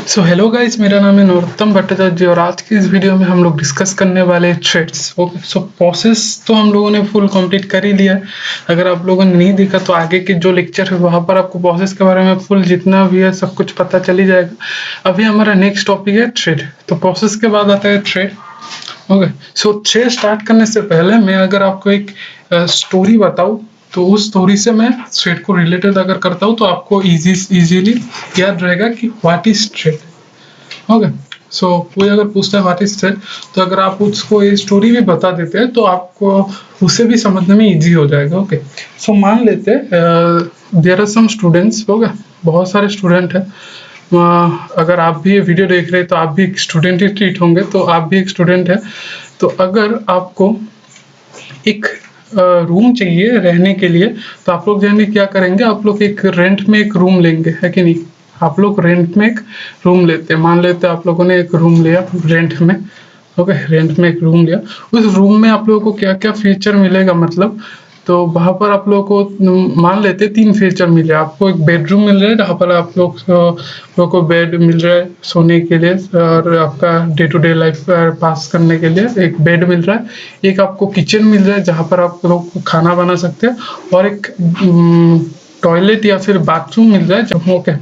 So hello guys, मेरा नाम है नरोत्तम भट्टाचार्य और आज की इस वीडियो में हम लोग डिस्कस करने वाले हैं थ्रेड्स। ओके, सो प्रोसेस तो हम लोगों ने फुल कंप्लीट कर ही लिया है। अगर आप लोगों ने नहीं देखा तो आगे के जो लेक्चर है वहाँ पर आपको प्रोसेस के बारे में फुल जितना भी है सब कुछ पता चल ही जाएगा। अभी हमारा नेक्स्ट टॉपिक है थ्रेड। तो प्रोसेस के बाद आता है थ्रेड। ओके, सो थ्रेड स्टार्ट करने से पहले मैं अगर आपको एक स्टोरी बताऊँ तो उस स्टोरी से मैं थ्रेड को रिलेटेड अगर करता हूँ तो आपको इजीली याद रहेगा कि व्हाट इज थ्रेड। ओके, सो कोई अगर पूछता है व्हाट इज थ्रेड तो अगर आप उसको ये स्टोरी भी बता देते हैं तो आपको उसे भी समझने में इजी हो जाएगा। ओके, सो मान लेते there are some students. Okay, बहुत सारे स्टूडेंट हैं। अगर आप भी ये वीडियो देख रहे हैं तो आप भी एक स्टूडेंट ही ट्रीट होंगे, तो आप भी एक स्टूडेंट है। तो अगर आपको एक रूम चाहिए रहने के लिए तो आप लोग जाने क्या करेंगे, आप लोग एक रेंट में एक रूम लेंगे, है कि नहीं। आप लोग रेंट में एक रूम लेते हैं। मान लेते हैं आप लोगों ने एक रूम लिया रेंट में। ओके, रेंट में एक रूम लिया। उस रूम में आप लोगों को क्या क्या फीचर मिलेगा, मतलब तो वहां पर आप लोगों को मान लेते 3 फीचर मिले। आपको एक बेडरूम मिल रहा है जहाँ पर आप लोगों को बेड मिल रहा है सोने के लिए और आपका डे टू डे लाइफ पास करने के लिए एक बेड मिल रहा है। एक आपको किचन मिल रहा है जहाँ पर आप लोग खाना बना सकते हैं और एक टॉयलेट या फिर बाथरूम मिल रहा है जब। ओके,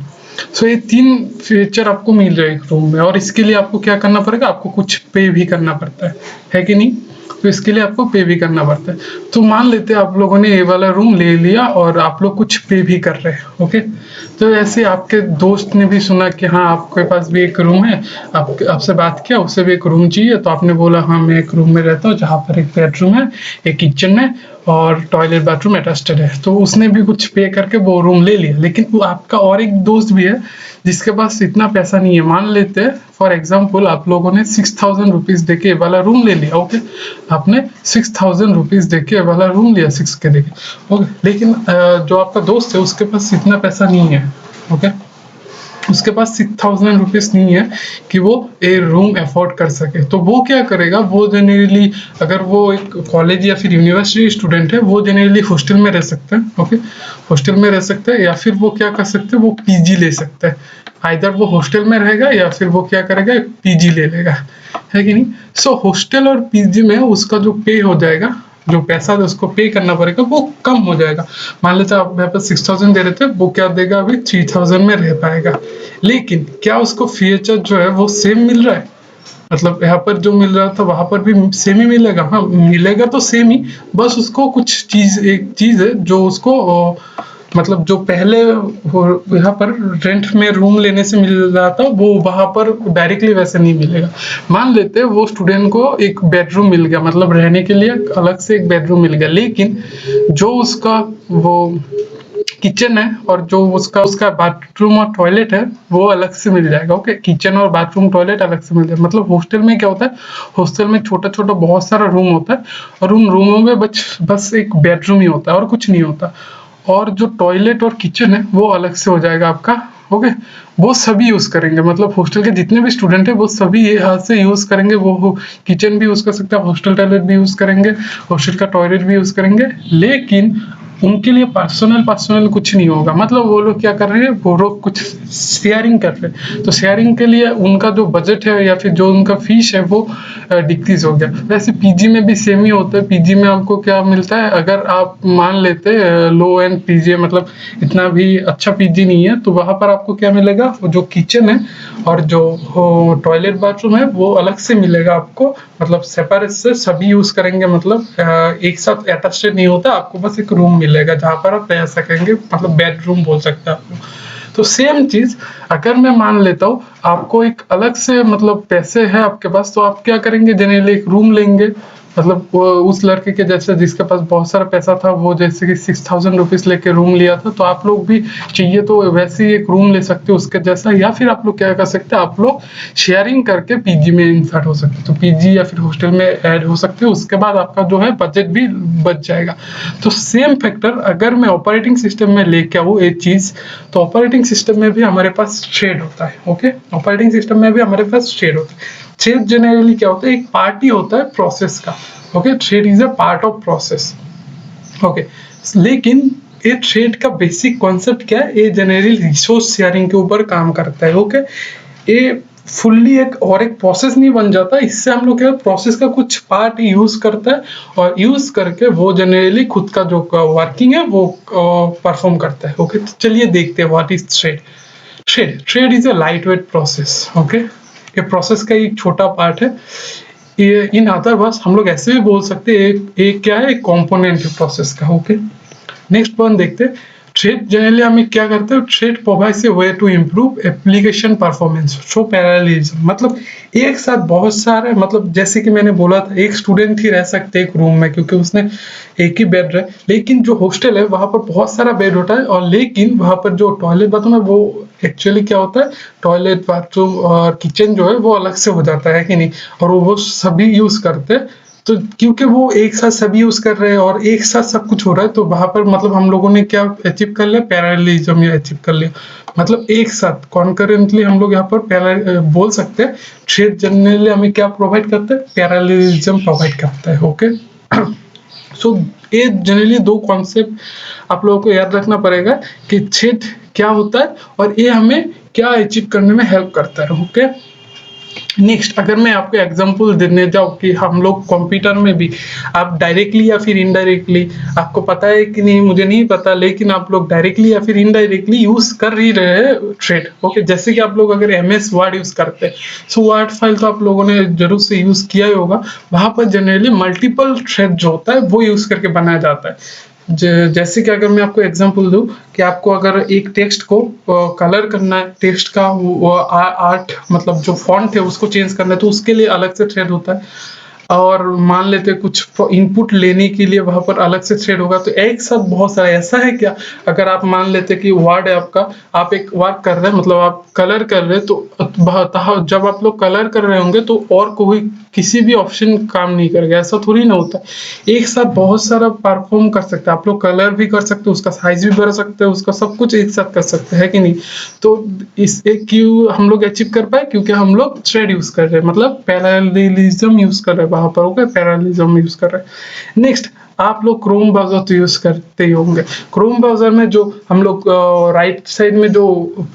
सो ये 3 फीचर आपको मिल रहा है एक रूम में और इसके लिए आपको क्या करना पड़ेगा, आपको कुछ पे भी करना पड़ता है कि नहीं। तो इसके लिए आपको पे भी करना पड़ता है। तो मान लेते हैं आप लोगों ने ये वाला रूम ले लिया और आप लोग कुछ पे भी कर रहे हैं। ओके, तो ऐसे आपके दोस्त ने भी सुना कि हाँ आपके पास भी एक रूम है, आपसे बात किया, उसे भी एक रूम चाहिए, तो आपने बोला हाँ मैं एक रूम में रहता हूँ जहाँ पर एक बेडरूम है, एक किचन है और टॉयलेट बाथरूम अटैच्ड है। तो उसने भी कुछ पे करके वो रूम ले लिया। लेकिन वो आपका और एक दोस्त भी है जिसके पास इतना पैसा नहीं है। मान लेते हैं फॉर एग्जाम्पल आप लोगों ने 6000 रुपीज देके वाला रूम ले लिया। ओके, आपने 6000 रुपीज देके वाला रूम लिया 6 के देके। ओके, लेकिन जो आपका दोस्त है उसके पास इतना पैसा नहीं है। ओके, उसके पास 6000 रुपीज नहीं है कि वो ए रूम अफोर्ड कर सके। तो वो क्या करेगा, वो जनरली अगर वो एक कॉलेज या फिर यूनिवर्सिटी स्टूडेंट है वो जनरली हॉस्टल में रह सकता है। ओके, हॉस्टल में रह सकता है या फिर वो क्या कर सकते हैं, वो पीजी ले सकता है। आइदर वो हॉस्टल में रहेगा या फिर वो क्या करेगा, पीजी ले लेगा, है कि नहीं। सो हॉस्टल और पीजी में उसका जो पे हो जाएगा, जो पैसा उसको पे करना पड़ेगा वो कम हो जाएगा। मान लेते आप यहाँ पर 6000 दे रहे थे, वो क्या देगा, अभी 3000 में रह पाएगा। लेकिन क्या उसको फीचर जो है वो सेम मिल रहा है, मतलब यहाँ पर जो मिल रहा था वहां पर भी सेम ही मिलेगा। हाँ मिलेगा तो सेम ही, बस उसको कुछ चीज, एक चीज है जो उसको मतलब जो पहले यहाँ पर रेंट में रूम लेने से मिल रहा था वो वहां पर डायरेक्टली वैसे नहीं मिलेगा। मान लेते वो स्टूडेंट को एक बेडरूम मिल गया, मतलब रहने के लिए अलग से एक बेडरूम मिल गया, लेकिन जो उसका वो किचन है और जो उसका उसका बाथरूम और टॉयलेट है वो अलग से मिल जाएगा। ओके, किचन और बाथरूम टॉयलेट अलग से मिल जाएगा। मतलब हॉस्टल में क्या होता है, हॉस्टल में छोटा छोटा बहुत सारा रूम होता है और उन रूमों में बस एक बेडरूम ही होता है और कुछ नहीं होता। और जो टॉयलेट और किचन है वो अलग से हो जाएगा आपका। ओके, वो सभी यूज करेंगे, मतलब हॉस्टल के जितने भी स्टूडेंट है वो सभी ये हाथ से यूज करेंगे। वो किचन भी यूज कर सकते हैं, हॉस्टल टॉयलेट भी यूज करेंगे, हॉस्टल का टॉयलेट भी यूज करेंगे। लेकिन उनके लिए पर्सनल कुछ नहीं होगा। मतलब वो लोग क्या कर रहे हैं, वो लोग कुछ शेयरिंग कर रहे हैं। तो शेयरिंग के लिए उनका जो बजट है या फिर जो उनका फीस है वो डिक्रीज हो गया। वैसे पीजी में भी सेम ही होता है। पीजी में आपको क्या मिलता है, अगर आप मान लेते लो एंड पीजी, मतलब इतना भी अच्छा पीजी नहीं है, तो वहां पर आपको क्या मिलेगा, जो किचन है और जो टॉयलेट बाथरूम है वो अलग से मिलेगा आपको। मतलब सेपरेट से सभी यूज करेंगे, मतलब एक साथ अटैच्ड नहीं होता। आपको बस एक रूम मिलेगा जहाँ पर आप रह सकेंगे, मतलब बेडरूम बोल सकते हैं आप। तो सेम चीज अगर मैं मान लेता हूँ आपको एक अलग से, मतलब पैसे है आपके पास, तो आप क्या करेंगे, जनरली एक रूम लेंगे। मतलब वो उस लड़के के जैसे जिसके पास बहुत सारा पैसा था, वो जैसे कि 6000 रुपीज लेके रूम लिया था, तो आप लोग भी चाहिए तो वैसे ही एक रूम ले सकते हो उसके जैसा। या फिर आप लोग क्या कर सकते हैं, आप लोग शेयरिंग करके पीजी में इंसर्ट हो सकते हो, तो पीजी या फिर हॉस्टल में ऐड हो सकते हो। उसके बाद आपका जो है बजट भी बच जाएगा। तो सेम फैक्टर अगर मैं ऑपरेटिंग सिस्टम में लेके आऊँ एक चीज, तो ऑपरेटिंग सिस्टम में भी हमारे पास थ्रेड होता है। ओके, ऑपरेटिंग सिस्टम में भी हमारे पास थ्रेड होता है। थ्रेड जनरली क्या होता है, एक पार्ट ही होता है प्रोसेस का। Okay, thread is a part of process. Okay, लेकिन ये थ्रेड का बेसिक कॉन्सेप्ट क्या है, ये जनरली रिसोर्स शेयरिंग के ऊपर काम करता है। ओके, ये फुल्ली एक और एक प्रोसेस नहीं बन जाता, इससे हम लोग क्या प्रोसेस का कुछ पार्ट यूज करता है और यूज करके वो जनरली खुद का जो वर्किंग है वो परफॉर्म करता है। ओके, तो चलिए देखते हैं what is thread. Thread is a light weight process. Okay, ये प्रोसेस का एक छोटा पार्ट है। ये इन अदर वर्ड्स हम लोग ऐसे भी बोल सकते हैं, एक क्या है, एक कंपोनेंट है प्रोसेस का। ओके, नेक्स्ट पॉइंट देखते हैं। थ्रेड जनरली हमें क्या करते हैं, thread provides a way to improve application performance through parallelism. मतलब एक साथ बहुत सारे, मतलब जैसे कि मैंने बोला था, एक स्टूडेंट ही रह सकते हैं एक रूम में क्योंकि उसने एक ही बेड रहे, लेकिन जो हॉस्टल है वहां पर बहुत सारा बेड होता है, और लेकिन वहां पर जो टॉयलेट बाथरूम है वो एक्चुअली क्या होता है, टॉयलेट बाथरूम और किचन जो है वो अलग से हो जाता है कि नहीं, और वो सभी यूज करते हैं। तो क्योंकि वो एक साथ सभी यूज कर रहे हैं और एक साथ सब कुछ हो रहा है, तो वहां पर मतलब हम लोगों ने क्या अचीव कर लिया, पैरेललिज्म या अचीव कर लिया। मतलब एक साथ कॉन्करेंटली हम लोग यहाँ पर बोल सकते हैं थ्रेड जनरली हमें क्या प्रोवाइड करते हैं, पैरेललिज्म प्रोवाइड करता है। ओके, सो ये जनरली दो कॉन्सेप्ट आप लोगों को याद रखना पड़ेगा कि थ्रेड क्या होता है और ये हमें क्या अचीव करने में हेल्प करता है। ओके, नेक्स्ट अगर मैं आपको एग्जांपल देने जाऊँ कि हम लोग कंप्यूटर में भी आप डायरेक्टली या फिर इनडायरेक्टली, आपको पता है कि नहीं मुझे नहीं पता, लेकिन आप लोग डायरेक्टली या फिर इनडायरेक्टली यूज कर ही रहे हैं थ्रेड। ओके, जैसे कि आप लोग अगर MS वर्ड यूज करते हैं, सो वर्ड फाइल तो आप लोगों ने जरूर से यूज किया ही होगा। वहां पर जनरली मल्टीपल थ्रेड जो होता है वो यूज करके बनाया जाता है। जैसे कि अगर मैं आपको एग्जांपल दूं कि आपको अगर एक टेक्स्ट को कलर करना है, टेक्स्ट का आर्ट मतलब जो फॉन्ट है उसको चेंज करना है, तो उसके लिए अलग से थ्रेड होता है। और मान लेते कुछ इनपुट लेने के लिए वहां पर अलग से थ्रेड होगा। तो एक साथ बहुत सारा ऐसा है क्या, अगर आप मान लेते कि वर्ड है आपका, आप एक वर्क कर रहे हैं, मतलब आप कलर कर रहे हैं, तो जब आप लोग कलर कर रहे होंगे तो और कोई किसी भी ऑप्शन काम नहीं करेगा, ऐसा थोड़ी ना होता है। एक साथ बहुत सारा परफॉर्म कर सकते हैं आप लोग, कलर भी कर सकते हैं, उसका साइज भी बढ़ा सकते हैं, उसका सब कुछ एक साथ कर सकते हैं कि नहीं। तो इस एक क्यों हम लोग अचीव कर पाए, क्योंकि हम लोग थ्रेड यूज कर रहे हैं, मतलब पैरेललिज्म यूज कर रहे हैं वहां पर। ओके, पैरेललिज्म यूज कर रहे हैं। नेक्स्ट, आप लोग क्रोम ब्राउजर तो यूज करते ही होंगे। क्रोम ब्राउजर में जो हम लोग राइट साइड में जो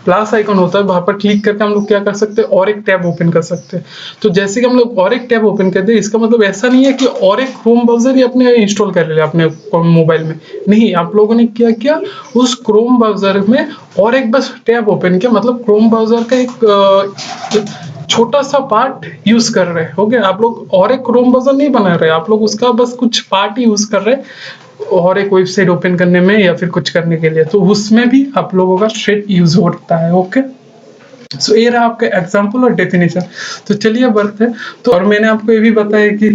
प्लस आइकन होता है वहां पर क्लिक करके हम लोग क्या कर सकते हैं, और एक टैब ओपन कर सकते हैं। तो जैसे कि हम लोग और एक टैब ओपन करते हैं, इसका मतलब ऐसा नहीं है कि और एक क्रोम ब्राउजर ही अपने इंस्टॉल कर लिया अपने मोबाइल में। नहीं, आप लोगों ने क्या किया, उस क्रोम ब्राउजर में और एक बस टैब ओपन किया, मतलब क्रोम ब्राउजर का एक छोटा सा पार्ट यूज कर रहे हैं। ओके, आप लोग और एक क्रोम ब्राउजर नहीं बना रहे, आप लोग उसका बस कुछ पार्ट ही यूज कर रहे हैं और एक वेबसाइट ओपन करने में या फिर कुछ करने के लिए, तो उसमें भी आप लोगों का थ्रेड यूज होता है। ओके, सो ये रहा आपका एग्जांपल और डेफिनेशन। तो चलिए बढ़ते हैं। तो और मैंने आपको ये भी बताया कि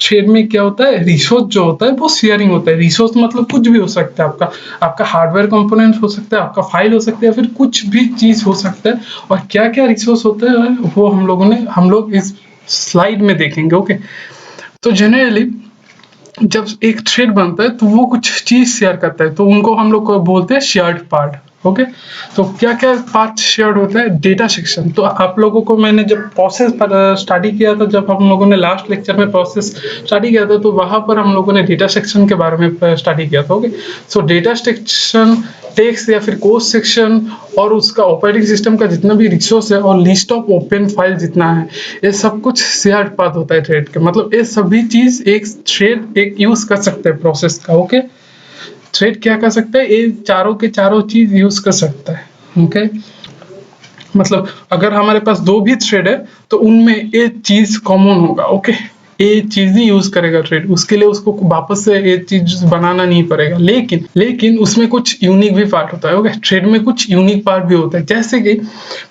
थ्रेड में क्या होता है, रिसोर्स जो होता है वो शेयरिंग होता है। रिसोर्स मतलब कुछ भी हो सकता है, आपका हार्डवेयर कंपोनेंट हो सकता है, आपका फाइल हो सकता है, या फिर कुछ भी चीज हो सकता है। और क्या क्या रिसोर्स होता है वो हम लोग इस स्लाइड में देखेंगे। ओके, तो जनरली जब एक थ्रेड बनता है तो वो कुछ चीज शेयर करता है, तो उनको हम लोग बोलते हैं शेयर्ड पार्ट। ओके, तो क्या क्या पार्ट शेयर्ड होता है, डेटा सेक्शन। तो आप लोगों को मैंने जब प्रोसेस पर स्टडी किया था, जब हम लोगों ने लास्ट लेक्चर में प्रोसेस स्टडी किया था, तो वहां पर हम लोगों ने डेटा सेक्शन के बारे में स्टडी किया था। ओके, सो डेटा सेक्शन टेक्स्ट या फिर कोड सेक्शन और उसका ऑपरेटिंग सिस्टम का जितना भी रिसोर्स है और लिस्ट ऑफ ओपन फाइल जितना है, ये सब कुछ शेयर्ड पाथ होता है थ्रेड के। मतलब ये सभी चीज एक थ्रेड एक यूज कर सकते हैं प्रोसेस का। ओके, थ्रेड क्या कर सकता है, ये चारों के चारों चीज यूज कर सकता है। ओके, मतलब अगर हमारे पास दो भी थ्रेड है तो उनमें ये चीज कॉमन होगा। ओके, ये चीज ही यूज करेगा थ्रेड, उसके लिए उसको वापस से ये चीज बनाना नहीं पड़ेगा। लेकिन उसमें कुछ यूनिक भी पार्ट होता है। ओके, थ्रेड में कुछ यूनिक पार्ट भी होता है, जैसे कि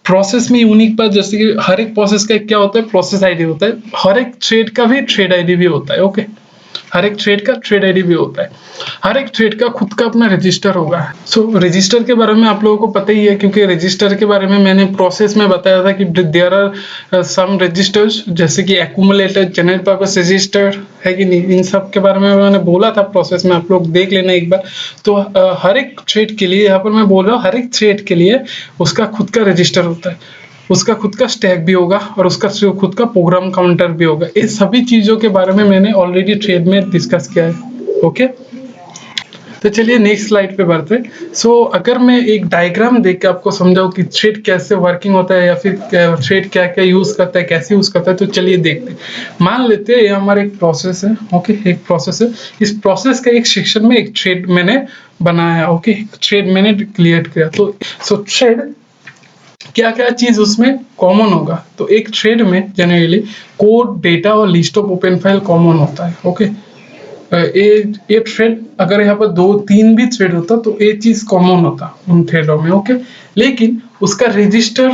प्रोसेस में यूनिक पार्ट, जैसे कि हर एक प्रोसेस का क्या होता है, प्रोसेस आईडी होता है। हर एक थ्रेड का भी थ्रेड आईडी भी होता है। ओके, हर एक थ्रेड का थ्रेड आईडी भी होता है। हर एक थ्रेड का खुद का अपना रजिस्टर होगा। सो रजिस्टर के बारे में आप लोगों को पता ही है, क्योंकि रजिस्टर के बारे में मैंने प्रोसेस में बताया था कि देयर आर सम रजिस्टर्स, जैसे कि एक्यूमुलेटेड जनरल पर्पस रजिस्टर है कि नहीं, इन सब के बारे में मैंने बोला था प्रोसेस में, आप लोग देख लेना एक बार। तो हर एक थ्रेड के लिए, यहाँ पर मैं बोल रहा हूँ हर एक थ्रेड के लिए उसका खुद का रजिस्टर होता है, उसका खुद का स्टैक भी होगा और उसका खुद का प्रोग्राम काउंटर भी होगा। इस सभी चीजों के बारे में मैंने ऑलरेडी थ्रेड में डिस्कस किया है। ओके, तो चलिए नेक्स्ट स्लाइड पे बढ़ते हैं। सो अगर मैं एक डायग्राम देख के आपको समझाऊं कि थ्रेड कैसे वर्किंग होता है या फिर थ्रेड क्या क्या यूज करता है, कैसे यूज करता है, तो चलिए देखते हैं। मान लेते हैं ये हमारा एक प्रोसेस है, ओके, एक प्रोसेस है। इस प्रोसेस का एक सेक्शन में एक थ्रेड मैंने बनाया, ओके, थ्रेड मैंने क्रिएट किया। तो सो थ्रेड क्या क्या चीज उसमें कॉमन होगा, तो एक थ्रेड में जनरली कोड, डेटा और list of open file common होता है, ओके। ये थ्रेड अगर यहाँ पर 2-3 भी थ्रेड होता तो ये चीज कॉमन होता उन थ्रेडों में, ओके। लेकिन उसका रजिस्टर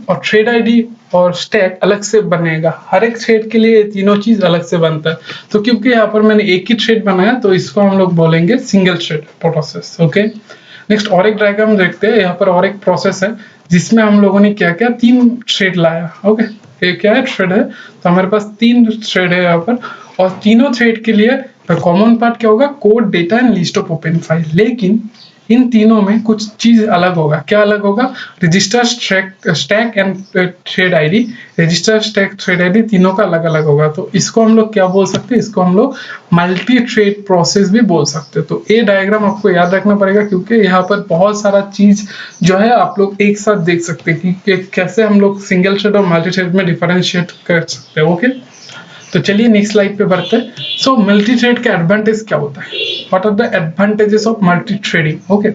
और थ्रेड आईडी और स्टैक अलग से बनेगा। हर एक थ्रेड के लिए ये तीनों चीज अलग से बनता है। तो क्योंकि यहाँ पर मैंने एक ही थ्रेड बनाया तो इसको हम लोग बोलेंगे single thread process, okay. Next और एक डायग्राम देखते हैं। यहाँ पर और एक प्रोसेस है जिसमें हम लोगों ने क्या क्या 3 थ्रेड लाया, ओके। ये क्या है, थ्रेड है। तो हमारे पास 3 थ्रेड है यहाँ पर, और तीनों थ्रेड के लिए कॉमन पार्ट क्या होगा, code, data and list of open file. लेकिन इन तीनों में कुछ चीज अलग होगा। क्या अलग होगा, register, stack and thread ID. Register, stack, thread ID तीनों का अलग अलग होगा। तो इसको हम लोग क्या बोल सकते हैं, इसको हम लोग मल्टी थ्रेड प्रोसेस भी बोल सकते हैं। तो ये डायग्राम आपको याद रखना पड़ेगा क्योंकि यहाँ पर बहुत सारा चीज जो है आप लोग एक साथ देख सकते हैं कि कैसे हम लोग सिंगल थ्रेड और मल्टी थ्रेड में डिफरेंशिएट कर सकते हैं, ओके। तो चलिए नेक्स्ट स्लाइड पे बढ़ते हैं। सो मल्टी थ्रेड का एडवांटेज क्या होता है, what are the advantages of multi threading, okay.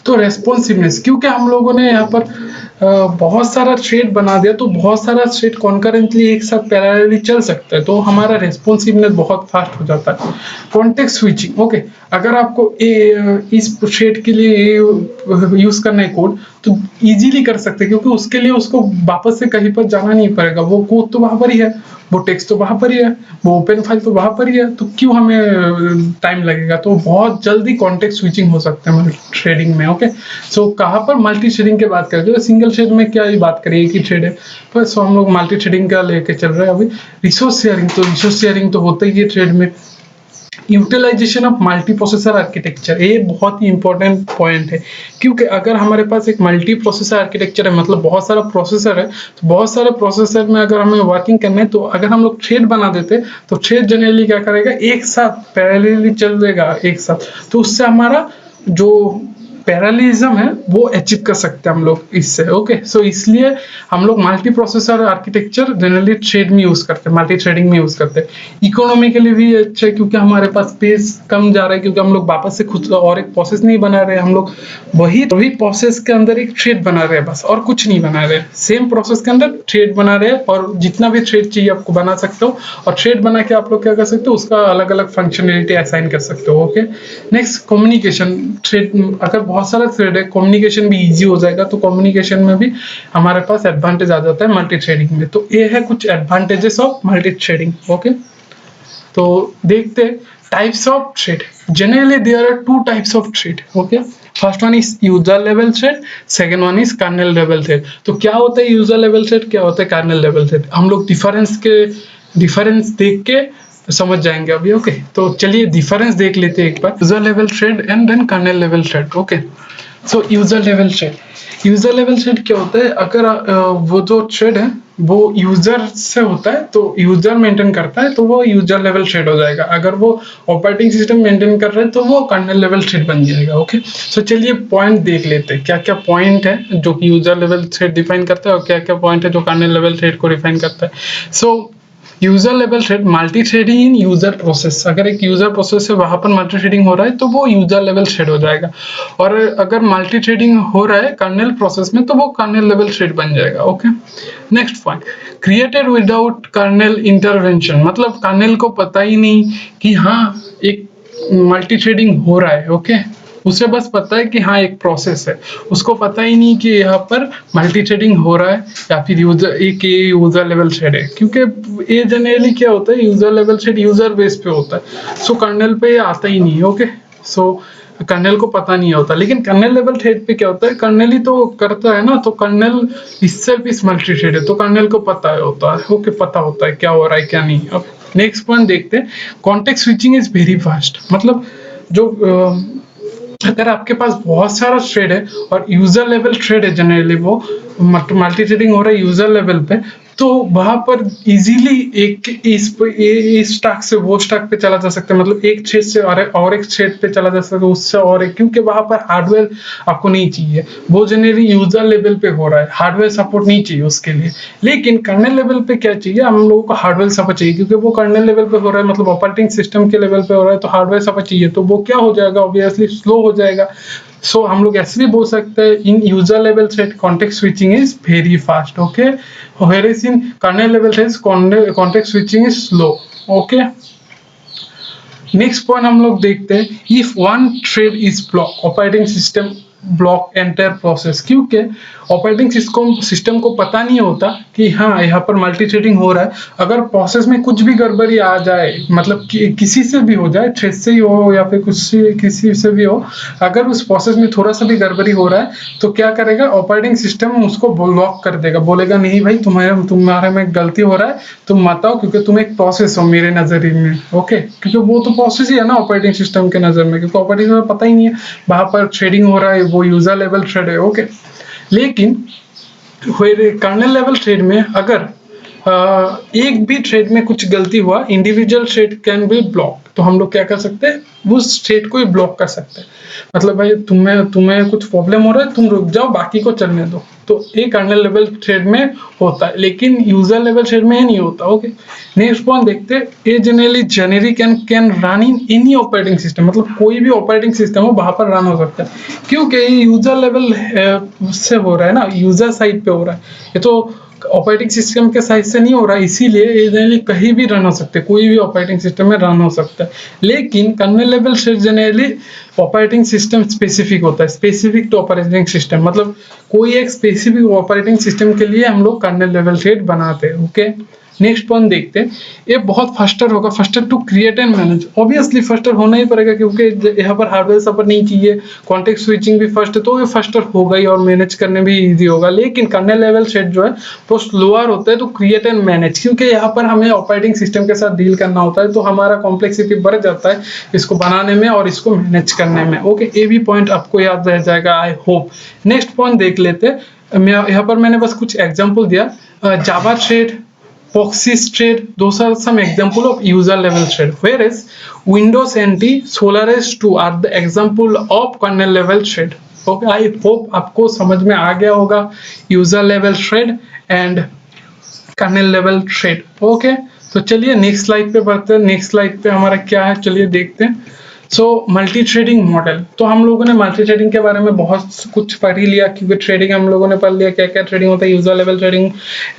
तो रेस्पॉन्सिवनेस, क्योंकि हम लोगों ने यहाँ पर बहुत सारा थ्रेड बना दिया तो बहुत सारा थ्रेड कॉन्करेंटली एक साथ पैरेलली चल सकता है, तो हमारा रेस्पॉन्सिवनेस बहुत फास्ट हो जाता है। Context switching, okay. अगर आपको इस थ्रेड के लिए यूज करना है कोड तो इजीली कर सकते हैं क्योंकि उसके लिए उसको वापस से कहीं पर जाना नहीं पड़ेगा। वो कोड तो वहां पर ही है, वो टेक्स्ट तो वहां पर ही है, वो ओपन फाइल तो वहां पर ही है, तो क्यों हमें टाइम लगेगा। तो बहुत जल्दी कॉन्टेक्स्ट स्विचिंग हो सकता है मल्टी थ्रेडिंग में, ओके। सो कहाँ पर मल्टी थ्रेडिंग की बात करें, तो सिंगल थ्रेड में क्या ही बात करें, एक ही थ्रेड है। तो सो हम लोग मल्टी थ्रेडिंग का लेके चल रहे हैं अभी। रिसोर्स शेयरिंग, तो रिसोर्स शेयरिंग तो होता ही है थ्रेड में। Utilisation of multi processor architecture, ये बहुत ही इंपॉर्टेंट पॉइंट है क्योंकि अगर हमारे पास एक मल्टी प्रोसेसर आर्किटेक्चर है, मतलब बहुत सारा प्रोसेसर है, तो बहुत सारे प्रोसेसर में अगर हमें वर्किंग करना है तो अगर हम लोग थ्रेड बना देते तो थ्रेड जनरली क्या करेगा, एक साथ पैरेलली चलेगा एक साथ, तो उससे हमारा जो पैरेललिज्म है वो अचीव कर सकते हैं हम लोग इससे, ओके। सो इसलिए हम लोग multi processor architecture generally thread में यूज करते हैं, मल्टी थ्रेडिंग में यूज करते हैं। इकोनॉमिकली भी अच्छा है क्योंकि हमारे पास स्पेस कम जा रहा है क्योंकि हम लोग वापस से खुद और एक प्रोसेस नहीं बना रहे हैं, हम लोग वही प्रोसेस के अंदर एक थ्रेड बना रहे हैं बस, और कुछ नहीं बना रहे। सेम प्रोसेस के अंदर थ्रेड बना रहे हैं और जितना भी थ्रेड चाहिए आपको बना सकते हो, और थ्रेड बना के आप लोग क्या कर सकते हो, उसका अलग अलग फंक्शनलिटी असाइन कर सकते हो, ओके। नेक्स्ट कम्युनिकेशन, थ्रेड अगर बहुत सारा थ्रेड है, कम्युनिकेशन भी इजी हो जाएगा, तो कम्युनिकेशन में भी हमारे पास एडवांटेज आ जाता है मल्टी थ्रेडिंग में। तो ये है कुछ advantages of multi threading, okay. तो देखते हैं types of thread. Generally there are 2 types of thread, okay. First one is user level thread, second one is kernel level thread. तो क्या होता है यूजर लेवल थ्रेड, क्या होता है कर्नेल लेवल थ्रेड, हम लोग डिफरेंस देख के समझ जाएंगे अभी, ओके। तो चलिए डिफरेंस देख लेते हैं एक बार, user level thread and then kernel level thread, okay. So user level thread क्या होता है, अगर वो जो थ्रेड है वो यूजर से होता है तो यूजर मेंटेन करता है तो वो यूजर लेवल थ्रेड हो जाएगा। अगर वो ऑपरेटिंग सिस्टम मेंटेन कर रहे हैं तो वो कर्नेल लेवल थ्रेड बन जाएगा, ओके। सो चलिए पॉइंट देख लेते हैं, क्या क्या पॉइंट है जो कि यूजर लेवल थ्रेड डिफाइन करता है और क्या क्या पॉइंट है जो कर्नेल लेवल थ्रेड को डिफाइन करता है। So user level thread, multithreading in user process. अगर एक यूजर प्रोसेस है वहां पर मल्टी थ्रेडिंग हो रहा है तो वो यूजर लेवल थ्रेड हो जाएगा, और अगर मल्टी थ्रेडिंग हो रहा है कर्नेल प्रोसेस में तो वो कर्नेल लेवल थ्रेड बन जाएगा, okay. Next point, created without kernel intervention, मतलब कर्नेल को पता ही नहीं कि हाँ एक मल्टी थ्रेडिंग हो रहा है, ओके। उसे बस पता है कि हाँ एक प्रोसेस है, उसको पता ही नहीं कि यहाँ पर मल्टी थ्रेडिंग हो रहा है या फिर यूजर लेवल थ्रेड है, क्योंकि ये जनरली क्या होता है, user level thread user base पे होता है, सो कर्नेल पे आता ही नहीं, ओके। सो कर्नेल को पता नहीं होता, लेकिन कर्नेल लेवल थ्रेड पे क्या होता है, कर्नेल ही तो करता है ना, तो कर्नेल itself इस मल्टी थ्रेड है तो कर्नेल को पता होता है, ओके, पता होता है क्या हो रहा है क्या नहीं। अब नेक्स्ट पॉइंट देखते हैं, context switching is very fast, मतलब जो अगर आपके पास बहुत सारा थ्रेड है और यूजर लेवल थ्रेड है जनरली वो, मल्टी थ्रेडिंग हो रहा है यूजर लेवल पे, तो वहां पर इजीली एक इस स्टैक से वो स्टैक पे चला जा सकता है, मतलब एक थ्रेड से और एक थ्रेड पे चला जा सकता है, उससे और एक, क्योंकि वहां पर हार्डवेयर आपको नहीं चाहिए, वो जनरली यूजर लेवल पे हो रहा है, हार्डवेयर सपोर्ट नहीं चाहिए उसके लिए। लेकिन कर्नेल लेवल पे क्या चाहिए, हम लोगों को हार्डवेयर सपोर्ट चाहिए, क्योंकि वो कर्नेल लेवल पे हो रहा है, मतलब ऑपरेटिंग सिस्टम के लेवल पे हो रहा है, तो हार्डवेयर सपोर्ट चाहिए, तो वो क्या हो जाएगा, ऑब्वियसली स्लो हो जाएगा। सो हम लोग ऐसे भी बोल सकते हैं, in user level thread context switching is very fast, okay, whereas in kernel level threads context switching is slow, okay। Next point हम लोग देखते हैं, if one thread is block operating system block entire process, क्योंकि operating system को पता नहीं होता कि हाँ यहाँ पर मल्टी थ्रेडिंग हो रहा है। अगर प्रोसेस में कुछ भी गड़बड़ी आ जाए, मतलब किसी से भी हो जाए, थ्रेड से ही हो या फिर किसी से भी हो, अगर उस प्रोसेस में थोड़ा सा भी गड़बड़ी हो रहा है तो क्या करेगा, ऑपरेटिंग सिस्टम उसको ब्लॉक कर देगा, बोलेगा नहीं भाई तुम्हारे में गलती हो रहा है, तुम मत आओ, क्योंकि तुम एक प्रोसेस हो मेरे नजरिए में, ओके, क्योंकि वो तो प्रोसेस ही है ना ऑपरेटिंग सिस्टम के नजर में, क्योंकि ऑपरेटिंग सिस्टम पता ही नहीं है वहां पर थ्रेडिंग हो रहा है, वो यूजर लेवल थ्रेड है, ओके। लेकिन कर्नेल लेवल थ्रेड में अगर एक भी थ्रेड में कुछ गलती हुआ, individual thread can be block, तो हम लोग क्या कर सकते हैं, उस थ्रेड को ही ब्लॉक कर सकते हैं, मतलब भाई तुम्हें कुछ प्रॉब्लम हो रहा है, तुम रुक जाओ, बाकी को चलने दो, तो ये कर्नेल लेवल थ्रेड में होता है, लेकिन यूजर लेवल थ्रेड में नहीं होता, ओके। नेक्स्ट पॉइंट देखते हैं, ये generally generic and can run in any operating system, मतलब कोई भी ऑपरेटिंग सिस्टम हो वहां पर रन हो सकता है, क्योंकि ये यूजर लेवल से हो रहा है ना, यूजर साइड पे हो रहा है, ये तो ऑपरेटिंग सिस्टम के साइड से नहीं हो रहा है, इसीलिए ये जनरली कहीं भी रन हो सकते हैं, कोई भी ऑपरेटिंग सिस्टम में रन हो सकता है। लेकिन kernel level thread generally operating system specific होता है, स्पेसिफिक टू ऑपरेटिंग सिस्टम, मतलब कोई एक स्पेसिफिक ऑपरेटिंग सिस्टम के लिए हम लोग कर्नेल लेवल थ्रेड बनाते हैं, ओके। नेक्स्ट पॉइंट देखते हैं, ये बहुत फास्टर होगा, faster to create and manage, obviously faster होना ही पड़ेगा, क्योंकि यहाँ पर हार्डवेयर सपोर्ट नहीं चाहिए, कॉन्टेक्स्ट स्विचिंग भी फर्स्ट है, तो ये फास्टर होगा ही और मैनेज करने भी इजी होगा। लेकिन कर्नेल लेवल थ्रेड जो है वो स्लोअर होता है, तो क्रिएट एंड मैनेज, क्योंकि यहाँ पर हमें ऑपरेटिंग सिस्टम के साथ डील करना होता है, तो हमारा कॉम्प्लेक्सिटी बढ़ जाता है इसको बनाने में और इसको मैनेज करने में, ओके। ये भी पॉइंट आपको याद रह जाएगा, आई होप। नेक्स्ट पॉइंट देख लेते हैं, यहाँ पर मैंने बस कुछ एग्जाम्पल दिया, जावा thread, Proxys thread, those are some example of user level thread, whereas Windows NT, Solaris 2 are the example of kernel level thread, okay। I hope आपको समझ में आ गया होगा user level thread and kernel level thread, okay। तो चलिए next slide पे बढ़ते हैं, नेक्स्ट स्लाइड पे हमारा क्या है, चलिए देखते हैं। सो मल्टी थ्रेडिंग मॉडल, तो हम लोगों ने मल्टी थ्रेडिंग के बारे में बहुत कुछ पढ़ ही लिया, क्योंकि थ्रेडिंग हम लोगों ने पढ़ लिया क्या क्या थ्रेडिंग होता है, user level threading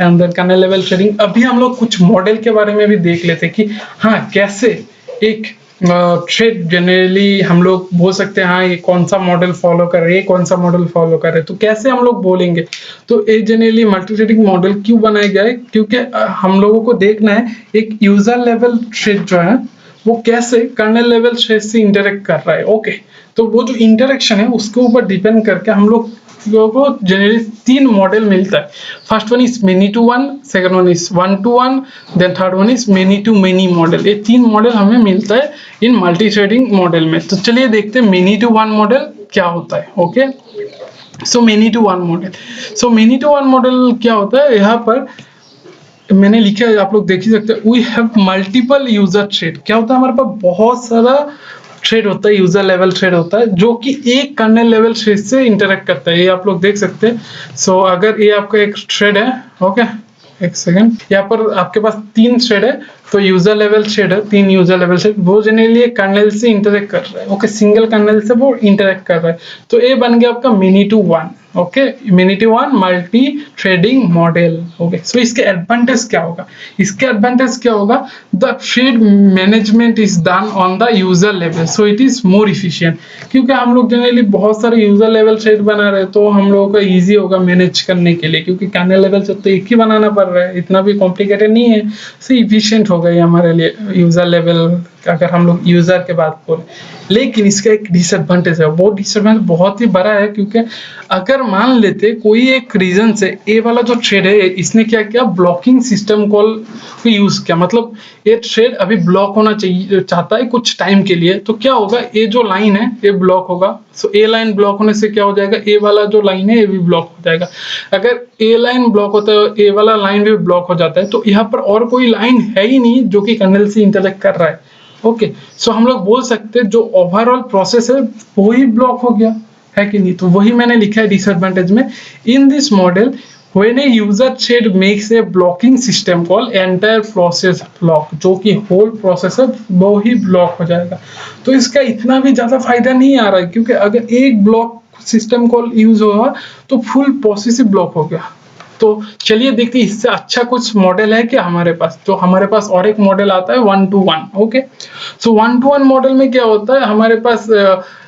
and then kernel level threading. अभी हम लोग कुछ मॉडल के बारे में भी देख लेते कि हाँ कैसे एक थ्रेड जनरली हम लोग बोल सकते हैं, हाँ ये कौन सा मॉडल फॉलो कर रहे हैं, कौन सा मॉडल फॉलो कर रहे हैं, तो कैसे हम लोग बोलेंगे। तो ये जनरली मल्टी थ्रेडिंग मॉडल क्यों बनाया गया है, क्योंकि हम लोगों को देखना है एक यूजर लेवल थ्रेड जो है वो कैसे कर्नेल लेवल थ्रेड से इंटरेक्ट कर रहा है, ओके। तो वो जो इंटरेक्शन है उसके ऊपर डिपेंड करके हम लोग को जनरली 3 मॉडल मिलता है। First one is many to one, second one is one to one, then third one is many to many model. ये 3 मॉडल हमें मिलता है इन मल्टी थ्रेडिंग मॉडल में। तो चलिए देखते हैं मेनी टू वन मॉडल क्या होता है, okay. So many to one model, so many to one model क्या होता है, यहाँ पर मैंने लिखा है, आप लोग देख ही सकते हैं, we have multiple user thread. क्या होता है, हमारे पास बहुत सारा थ्रेड होता है, यूजर लेवल थ्रेड होता है, जो कि एक कर्नेल लेवल थ्रेड से इंटरेक्ट करता है, ये आप लोग देख सकते हैं। सो अगर ये आपका एक थ्रेड है, ओके, एक सेकंड, यहाँ पर आपके पास 3 थ्रेड है, तो यूजर लेवल थ्रेड है, 3 यूजर लेवल थ्रेड, वो जनरली एक कर्नेल से इंटरेक्ट कर रहा है, ओके, सिंगल कर्नेल से वो इंटरेक्ट कर रहा है, तो ये बन गया आपका many to one, okay, many to one multi threading model, okay. So इसके एडवांटेज क्या होगा, इसके एडवांटेज क्या होगा, the thread management is done on the user level, so it is more efficient, क्योंकि हम लोग जनरली बहुत सारे यूजर लेवल थ्रेड बना रहे हैं, तो हम लोगों को इजी होगा मैनेज करने के लिए, क्योंकि कर्नेल लेवल से तो एक ही बनाना पड़ रहा है, इतना भी कॉम्प्लिकेटेड नहीं है, सो इफिशिएंट होगा ये हमारे लिए यूजर लेवल अगर हम लोग यूजर के बात करें। लेकिन इसका एक डिसएडवांटेज है, वो डिसएडवांटेज बहुत ही बड़ा है, क्योंकि अगर मान लेते कोई एक रीजन से ये वाला जो थ्रेड है इसने क्या किया, ब्लॉकिंग सिस्टम कॉल को यूज किया, मतलब ये थ्रेड अभी ब्लॉक होना चाहिए चाहता है कुछ टाइम के लिए, तो क्या होगा, ये जो लाइन है ये ब्लॉक होगा। सो ए लाइन ब्लॉक होने से क्या हो जाएगा, ए वाला जो लाइन है ये भी ब्लॉक हो जाएगा। अगर ए लाइन ब्लॉक होता है, ए वाला लाइन भी ब्लॉक हो जाता है, तो यहाँ पर और कोई लाइन है ही नहीं जो कि कर्नेल से इंटरेक्ट कर रहा है। ओके, सो हम लोग बोल सकते हैं जो ओवरऑल प्रोसेस है वो ही ब्लॉक हो गया, है कि नहीं। तो वही मैंने लिखा है डिसएडवांटेज में, इन this model when a user thread makes a blocking system call entire process block, जो कि होल प्रोसेस है वो ही ब्लॉक हो जाएगा। तो इसका इतना भी ज्यादा फायदा नहीं आ रहा है, क्योंकि अगर एक ब्लॉक सिस्टम कॉल यूज होगा तो फुल प्रोसेस ही ब्लॉक हो गया। तो चलिए देखते हैं इससे अच्छा कुछ मॉडल है क्या हमारे पास। तो हमारे पास और एक मॉडल आता है 1-to-1। ओके, सो 1-to-1 मॉडल में क्या होता है, हमारे पास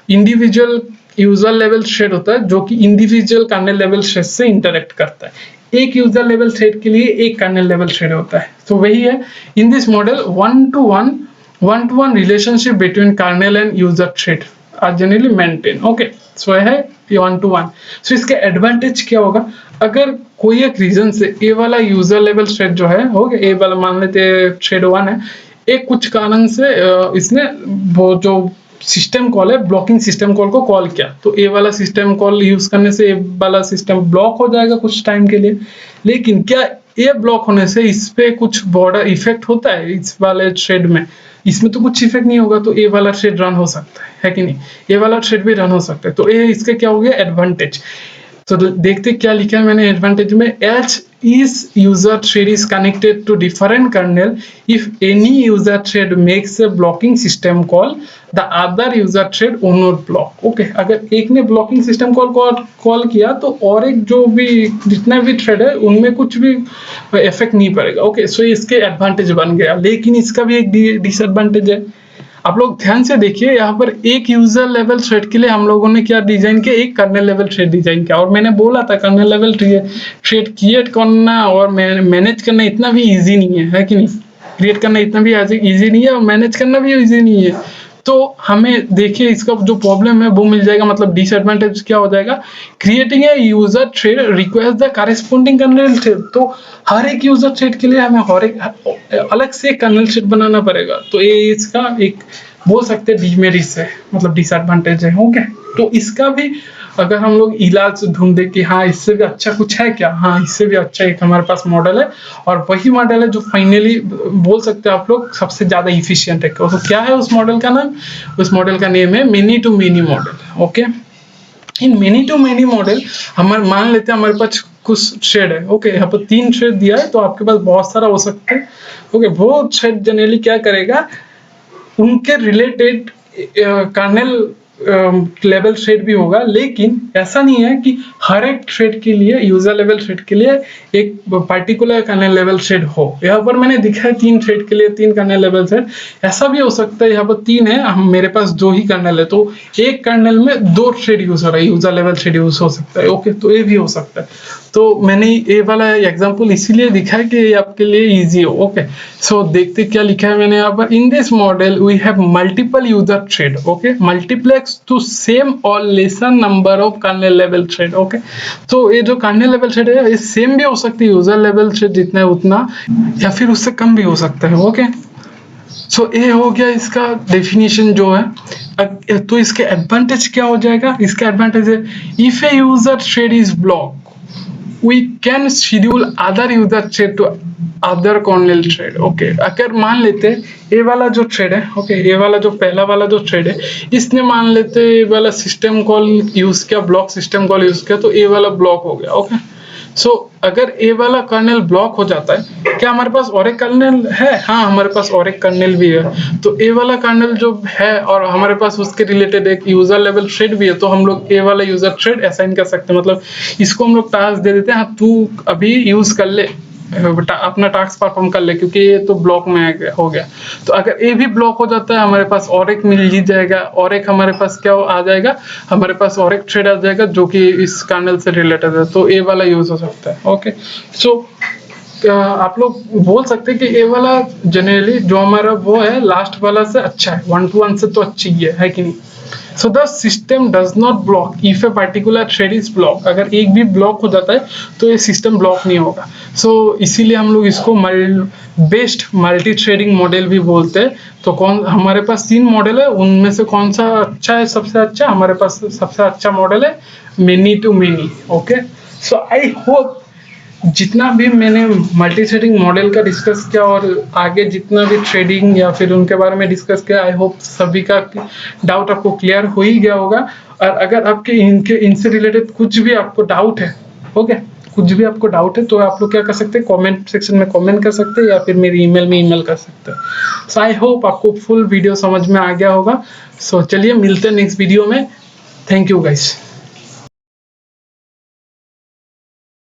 इंडिविजुअल यूजर लेवल थ्रेड होता है जो कि इंडिविजुअल कर्नेल लेवल थ्रेड से इंटरेक्ट करता है। एक यूजर लेवल थ्रेड के लिए एक कर्नेल लेवल थ्रेड होता है। तो वही है in this model 1-to-1 relationship between kernel and user thread are generally maintain. Okay, so है 1-to-1। सो इसके एडवांटेज क्या होगा, अगर कोई एक रीजन से ए वाला यूजर लेवल थ्रेड जो है, हो गया ए वाला मान लेते थ्रेड 1 है, एक कुछ कारण से इसने वो जो सिस्टम कॉल है ब्लॉकिंग सिस्टम कॉल को कॉल किया, तो ए वाला सिस्टम कॉल यूज करने से ए वाला सिस्टम ब्लॉक हो जाएगा कुछ टाइम के लिए। लेकिन क्या ये ब्लॉक होने से इस पे कुछ बॉर्डर इफेक्ट होता है इस वाले थ्रेड में? इसमें तो कुछ इफेक्ट नहीं होगा, तो ए वाला थ्रेड रन हो सकता है कि नहीं, ए वाला थ्रेड भी रन हो सकता है। तो ये इसका क्या हो गया, एडवांटेज। तो देखते क्या लिखा है मैंने एडवांटेज में, H each user thread is connected to different kernel. If any user thread makes a blocking system call, the other user thread will not block. Okay, अगर एक ने blocking system call किया तो और एक जो भी जितना भी थ्रेड है उनमें कुछ भी इफेक्ट नहीं पड़ेगा। ओके, सो इसके एडवांटेज बन गया। लेकिन इसका भी एक डिसएडवांटेज है। आप लोग ध्यान से देखिए, यहाँ पर एक यूजर लेवल थ्रेड के लिए हम लोगों ने क्या डिजाइन किया, एक कर्नेल लेवल थ्रेड डिजाइन किया। और मैंने बोला था कर्नेल लेवल थ्रेड क्रिएट करना और मैनेज करना इतना भी इजी नहीं है कि नहीं, क्रिएट करना इतना भी इजी नहीं है और मैनेज करना भी इजी नहीं है। तो हमें देखिए इसका जो प्रॉब्लम है वो मिल जाएगा, मतलब डिसएडवांटेज क्या हो जाएगा, creating a user thread requires the corresponding kernel thread. तो हर एक यूजर थ्रेड के लिए हमें हर एक अलग से कर्नेल थ्रेड बनाना पड़ेगा। तो ये इसका एक बोल सकते हैं डिमेरिट है, मतलब डिसएडवांटेज है। ओके, तो इसका भी अगर हम लोग इलाज ढूंढे कि हाँ इससे भी अच्छा कुछ है क्या, हाँ इससे भी अच्छा एक हमारे पास मॉडल है, और वही मॉडल है जो फाइनली बोल सकते हैं आप लोग सबसे ज्यादा इफिशिएंट है। तो क्या है उस मॉडल का नाम, उस मॉडल का नेम है many to many model. Okay, in many to many model हमारे मान लेते हैं हमारे पास कुछ थ्रेड है। ओके, यहाँ पर 3 थ्रेड दिया है, तो आपके पास बहुत सारा हो सकता है। ओके, वो थ्रेड जनरली क्या करेगा, उनके रिलेटेड कर्नेल लेवल थ्रेड भी होगा। लेकिन ऐसा नहीं है कि हर एक थ्रेड के लिए, यूजर लेवल थ्रेड के लिए एक पर्टिकुलर कर्नेल लेवल थ्रेड हो। यहाँ पर मैंने दिखा है 3 थ्रेड के लिए 3 कर्नेल लेवल थ्रेड। ऐसा भी हो सकता है यहाँ पर 3 है, हम मेरे पास 2 ही कर्नेल है, तो एक कर्नेल में 2 थ्रेड यूज हो रहा है, यूजर लेवल थ्रेड यूज हो सकता है। ओके, तो ये भी हो सकता है। तो मैंने ये वाला एग्जांपल इसीलिए दिखा है कि ये आपके लिए इजी हो। ओके, सो देखते क्या लिखा है मैंने यहाँ पर, in this model we have multiple user thread. Okay, multiplex to same or lesser number of kernel level thread. Okay, तो ये जो कर्नेल लेवल थ्रेड है ये सेम भी हो सकती है, यूजर लेवल थ्रेड जितना है उतना, या फिर उससे कम भी हो सकता है। ओके, सो ये हो गया इसका डेफिनेशन जो है। तो इसके एडवांटेज क्या हो जाएगा, इसका एडवांटेज है if a user thread is block we can schedule other user thread to other kernel thread। Okay, अगर मान लेते ये वाला जो थ्रेड है, ओके ये वाला जो पहला वाला जो थ्रेड है, इसने मान लेते ये वाला सिस्टम कॉल यूज किया, ब्लॉक सिस्टम कॉल यूज किया, तो ये वाला ब्लॉक हो गया। ओके, सो अगर ए वाला कर्नेल ब्लॉक हो जाता है, क्या हमारे पास और एक कर्नेल है? हाँ, हमारे पास और एक कर्नेल भी है। तो ए वाला कर्नेल जो है और हमारे पास उसके रिलेटेड एक यूजर लेवल थ्रेड भी है, तो हम लोग ए वाला यूजर थ्रेड असाइन कर सकते हैं। मतलब इसको हम लोग टास्क दे देते हैं, हाँ तू अभी यूज कर ले, अपना टास्क परफॉर्म कर ले, क्योंकि ये तो ब्लॉक में हो गया। तो अगर ये भी ब्लॉक हो जाता है, हमारे पास और एक मिल ही जाएगा, और एक हमारे पास क्या आ जाएगा, हमारे पास और एक थ्रेड आ जाएगा जो कि इस कर्नेल से रिलेटेड है, तो ये वाला यूज हो सकता है। ओके, सो आप लोग बोल सकते हैं कि ये वाला जनरली जो हमारा वो है लास्ट वाला से अच्छा है, 1 to 1 से तो अच्छी ही है कि नहीं। So the system does not block if a particular thread is block. अगर एक भी ब्लॉक हो जाता है तो ये सिस्टम ब्लॉक नहीं होगा। सो इसीलिए हम लोग इसको बेस्ट मल्टी थ्रेडिंग मॉडल भी बोलते हैं। तो कौन हमारे पास 3 मॉडल है, उनमें से कौन सा अच्छा है? सबसे अच्छा हमारे पास सबसे अच्छा मॉडल है many to many. Okay, so I hope जितना भी मैंने मल्टी थ्रेडिंग मॉडल का डिस्कस किया और आगे जितना भी ट्रेडिंग या फिर उनके बारे में डिस्कस किया, आई होप सभी का डाउट आपको क्लियर हो ही गया होगा। और अगर आपके इनसे रिलेटेड कुछ भी आपको डाउट है, ओके, कुछ भी आपको डाउट है तो आप लोग क्या कर सकते हैं, कमेंट सेक्शन में कमेंट कर सकते हैं या फिर मेरी ईमेल में ईमेल कर सकते हैं। सो आई होप आपको फुल वीडियो समझ में आ गया होगा। सो चलिए मिलते हैं नेक्स्ट वीडियो में। Thank you guys.